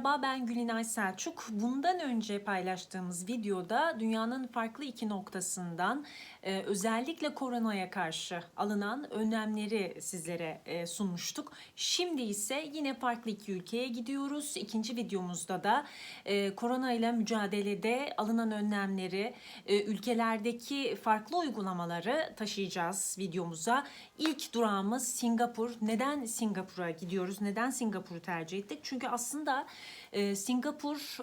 Merhaba, ben Gülinay Selçuk. Bundan önce paylaştığımız videoda dünyanın farklı iki noktasından özellikle koronaya karşı alınan önlemleri sizlere sunmuştuk. Şimdi ise yine farklı iki ülkeye gidiyoruz. İkinci videomuzda da koronayla mücadelede alınan önlemleri, ülkelerdeki farklı uygulamaları taşıyacağız videomuza. İlk durağımız Singapur. Neden Singapur'a gidiyoruz? Neden Singapur'u tercih ettik? Çünkü aslında Singapur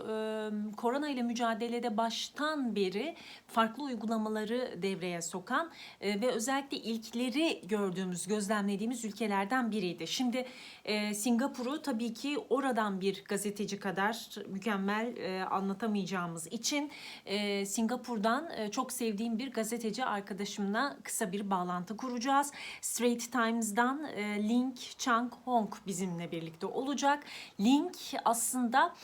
korona ile mücadelede baştan beri farklı uygulamaları devreye sokan ve özellikle ilkleri gördüğümüz, gözlemlediğimiz ülkelerden biriydi. Şimdi Singapur'u tabii ki oradan bir gazeteci kadar mükemmel anlatamayacağımız için Singapur'dan çok sevdiğim bir gazeteci arkadaşımla kısa bir bağlantı kuracağız. Straits Times'dan Link Chang Hong bizimle birlikte olacak. Link aslında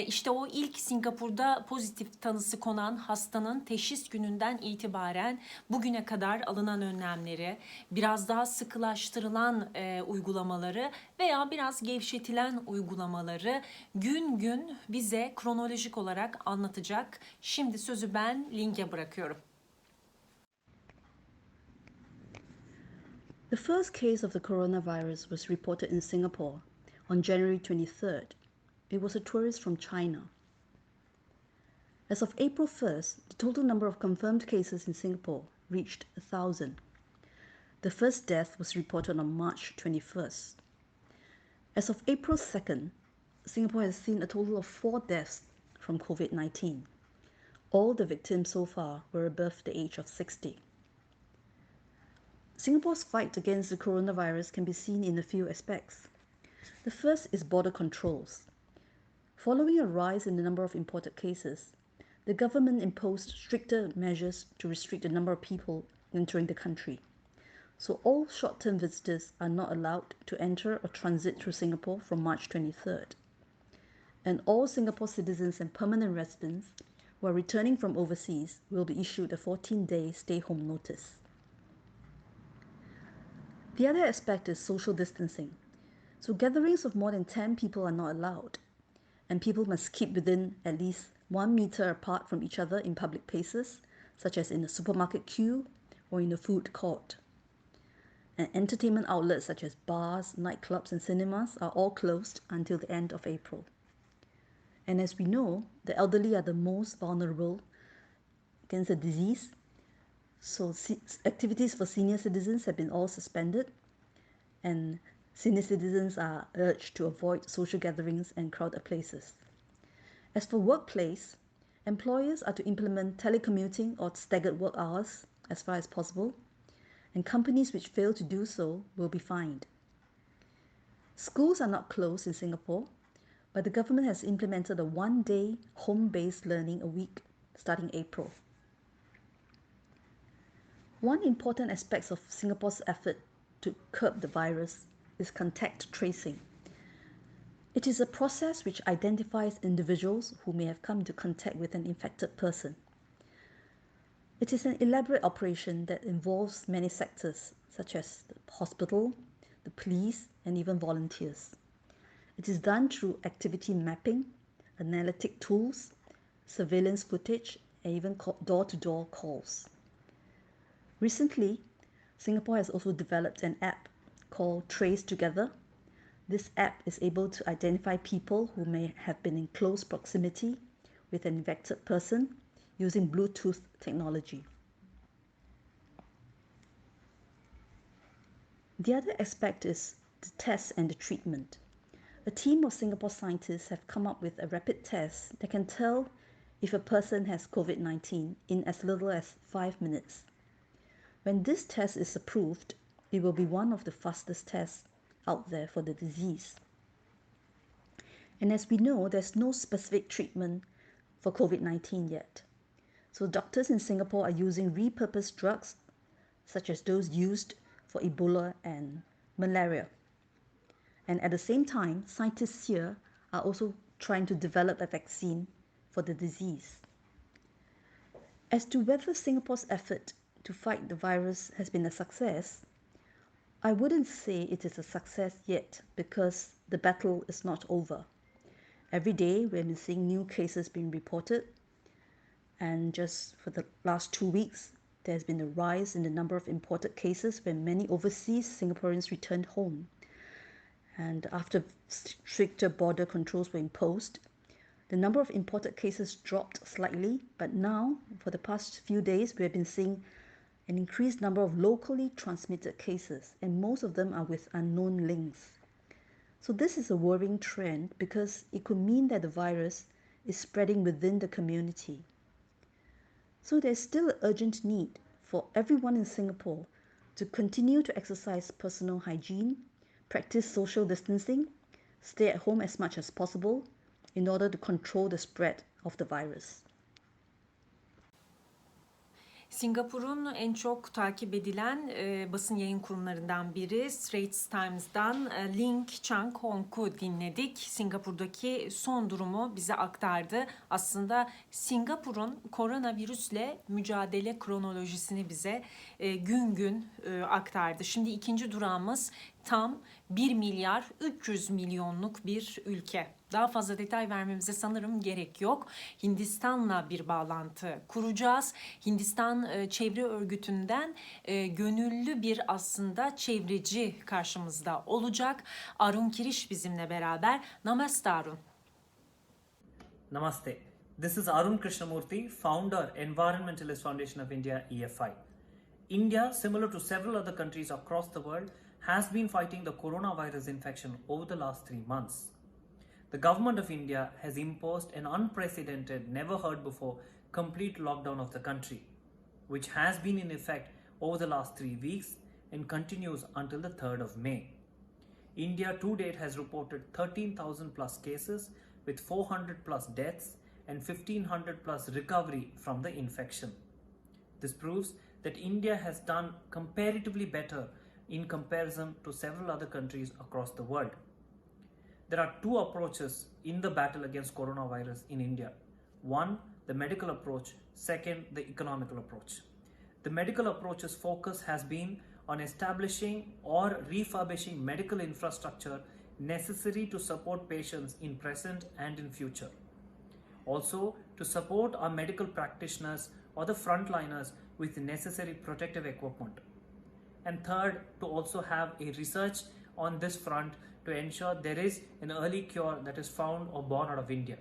işte o ilk Singapur'da pozitif tanısı konan hastanın teşhis gününden itibaren bugüne kadar alınan önlemleri, biraz daha sıkılaştırılan uygulamaları veya biraz gevşetilen uygulamaları gün gün bize kronolojik olarak anlatacak. Şimdi sözü ben Link'e bırakıyorum. The first case of the coronavirus was reported in Singapore on January 23rd. It was a tourist from China. As of April 1st, the total number of confirmed cases in Singapore reached 1,000. The first death was reported on March 21st. As of April 2nd, Singapore has seen a total of 4 deaths from COVID-19. All the victims so far were above the age of 60. Singapore's fight against the coronavirus can be seen in a few aspects. The first is border controls. Following a rise in the number of imported cases, the government imposed stricter measures to restrict the number of people entering the country. So all short-term visitors are not allowed to enter or transit through Singapore from March 23rd. And all Singapore citizens and permanent residents who are returning from overseas will be issued a 14-day stay-home notice. The other aspect is social distancing. So gatherings of more than 10 people are not allowed, and people must keep within at least 1 meter apart from each other in public places, such as in a supermarket queue or in a food court. And entertainment outlets such as bars, nightclubs, and cinemas are all closed until the end of April. And as we know, the elderly are the most vulnerable against the disease, so activities for senior citizens have been all suspended, and senior citizens are urged to avoid social gatherings and crowded places. As for workplace, employers are to implement telecommuting or staggered work hours as far as possible, and companies which fail to do so will be fined. Schools are not closed in Singapore, but the government has implemented a 1-day home-based learning a week starting April. One important aspect of Singapore's effort to curb the virus is contact tracing. It is a process which identifies individuals who may have come into contact with an infected person. It is an elaborate operation that involves many sectors, such as the hospital, the police, and even volunteers. It is done through activity mapping, analytic tools, surveillance footage, and even door-to-door calls. Recently, Singapore has also developed an app called Trace Together. This app is able to identify people who may have been in close proximity with an infected person using Bluetooth technology. The other aspect is the test and the treatment. A team of Singapore scientists have come up with a rapid test that can tell if a person has COVID-19 in as little as 5 minutes. When this test is approved, it will be one of the fastest tests out there for the disease. And as we know, there's no specific treatment for COVID-19 yet. So doctors in Singapore are using repurposed drugs, such as those used for Ebola and malaria. And at the same time, scientists here are also trying to develop a vaccine for the disease. As to whether Singapore's effort to fight the virus has been a success, I wouldn't say it is a success yet because the battle is not over. Every day, we've been seeing new cases being reported. And just for the last 2 weeks, there's been a rise in the number of imported cases when many overseas Singaporeans returned home. And after stricter border controls were imposed, the number of imported cases dropped slightly, but now, for the past few days, we have been seeing an increased number of locally transmitted cases, and most of them are with unknown links. So this is a worrying trend because it could mean that the virus is spreading within the community. So there's still an urgent need for everyone in Singapore to continue to exercise personal hygiene, practice social distancing, stay at home as much as possible in order to control the spread of the virus. Singapur'un en çok takip edilen basın yayın kurumlarından biri Straits Times'dan Ling Chang-hong'u dinledik. Singapur'daki son durumu bize aktardı. Aslında Singapur'un koronavirüsle mücadele kronolojisini bize gün gün aktardı. Şimdi ikinci durağımız tam 1 milyar 300 milyonluk bir ülke. Daha fazla detay vermemize sanırım gerek yok. Hindistan'la bir bağlantı kuracağız. Hindistan Çevre Örgütü'nden gönüllü bir aslında çevreci karşımızda olacak. Arun Kiriş bizimle beraber. Namaste Arun. Namaste. This is Arun Krishnamurthy, founder, Environmentalist Foundation of India, EFI. India, similar to several other countries across the world, has been fighting the coronavirus infection over the last 3 months. The government of India has imposed an unprecedented, never heard before, complete lockdown of the country, which has been in effect over the last 3 weeks and continues until the 3rd of May. India to date has reported 13,000 plus cases with 400 plus deaths and 1,500 plus recovery from the infection. This proves that India has done comparatively better in comparison to several other countries across the world. There are two approaches in the battle against coronavirus in India. One, the medical approach. Second, the economical approach. The medical approach's focus has been on establishing or refurbishing medical infrastructure necessary to support patients in present and in future. Also, to support our medical practitioners or the frontliners with the necessary protective equipment. And third, to also have a research on this front to ensure there is an early cure that is found or born out of India.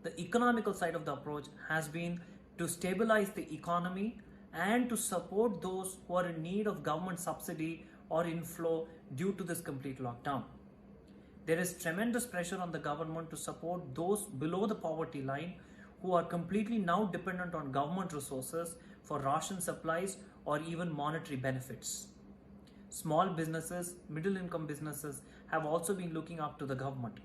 The economical side of the approach has been to stabilize the economy and to support those who are in need of government subsidy or inflow due to this complete lockdown. There is tremendous pressure on the government to support those below the poverty line who are completely now dependent on government resources for ration supplies or even monetary benefits. Small businesses, middle income businesses have also been looking up to the government.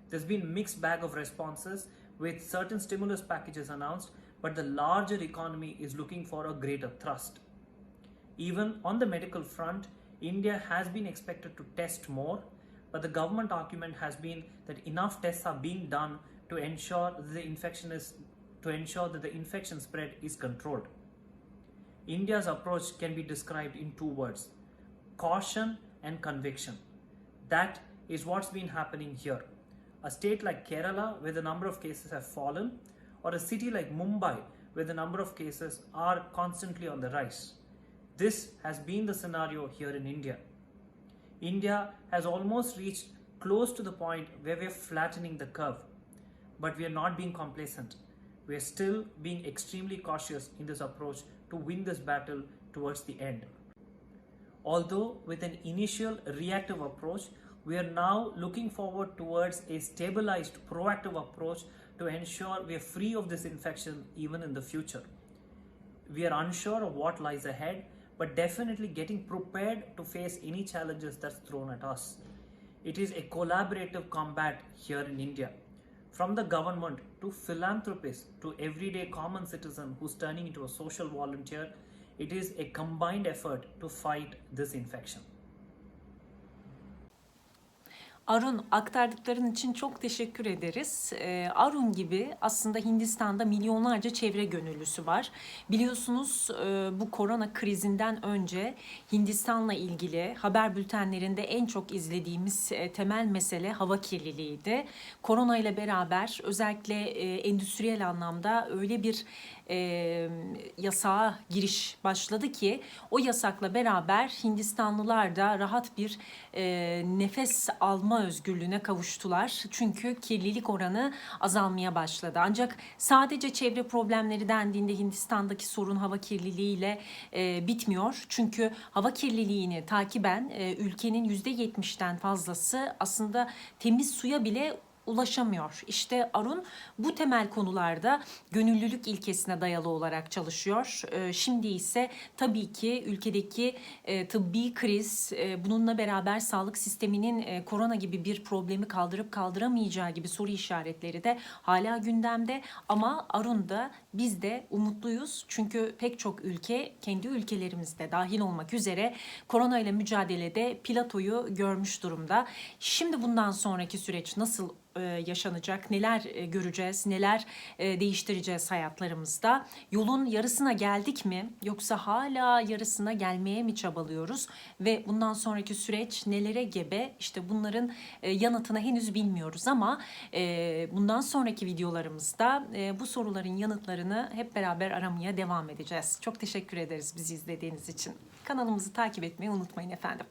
There's been a mixed bag of responses with certain stimulus packages announced, but the larger economy is looking for a greater thrust. Even on the medical front, India has been expected to test more, but the government argument has been that enough tests are being done to ensure that the infection spread is controlled. India's approach can be described in 2 words: caution and conviction. That is what's been happening here. A state like Kerala, where the number of cases have fallen, or a city like Mumbai, where the number of cases are constantly on the rise. This has been the scenario here in India. India has almost reached close to the point where we are flattening the curve, but we are not being complacent. We are still being extremely cautious in this approach to win this battle towards the end. Although with an initial reactive approach, we are now looking forward towards a stabilized proactive approach to ensure we are free of this infection even in the future. We are unsure of what lies ahead, but definitely getting prepared to face any challenges that's thrown at us. It is a collaborative combat here in India. From the government to philanthropists to everyday common citizen who's turning into a social volunteer, it is a combined effort to fight this infection. Arun, aktardıkların için çok teşekkür ederiz. Arun gibi aslında Hindistan'da milyonlarca çevre gönüllüsü var. Biliyorsunuz bu korona krizinden önce Hindistan'la ilgili haber bültenlerinde en çok izlediğimiz temel mesele hava kirliliğiydi. Korona ile beraber özellikle endüstriyel anlamda öyle bir yasağa giriş başladı ki o yasakla beraber Hindistanlılar da rahat bir nefes alma özgürlüğüne kavuştular. Çünkü kirlilik oranı azalmaya başladı. Ancak sadece çevre problemleri dendiğinde Hindistan'daki sorun hava kirliliğiyle bitmiyor. Çünkü hava kirliliğini takiben ülkenin %70'ten fazlası aslında temiz suya bile ulaşamıyor. İşte Arun bu temel konularda gönüllülük ilkesine dayalı olarak çalışıyor. Şimdi ise tabii ki ülkedeki tıbbi kriz, bununla beraber sağlık sisteminin korona gibi bir problemi kaldırıp kaldıramayacağı gibi soru işaretleri de hala gündemde. Ama Arun da biz de umutluyuz. Çünkü pek çok ülke kendi ülkelerimizde dahil olmak üzere korona ile mücadelede platoyu görmüş durumda. Şimdi bundan sonraki süreç nasıl yaşanacak, neler göreceğiz, neler değiştireceğiz hayatlarımızda? Yolun yarısına geldik mi yoksa hala yarısına gelmeye mi çabalıyoruz? Ve bundan sonraki süreç nelere gebe? İşte bunların yanıtını henüz bilmiyoruz ama bundan sonraki videolarımızda bu soruların yanıtlarını hep beraber aramaya devam edeceğiz. Çok teşekkür ederiz bizi izlediğiniz için. Kanalımızı takip etmeyi unutmayın efendim.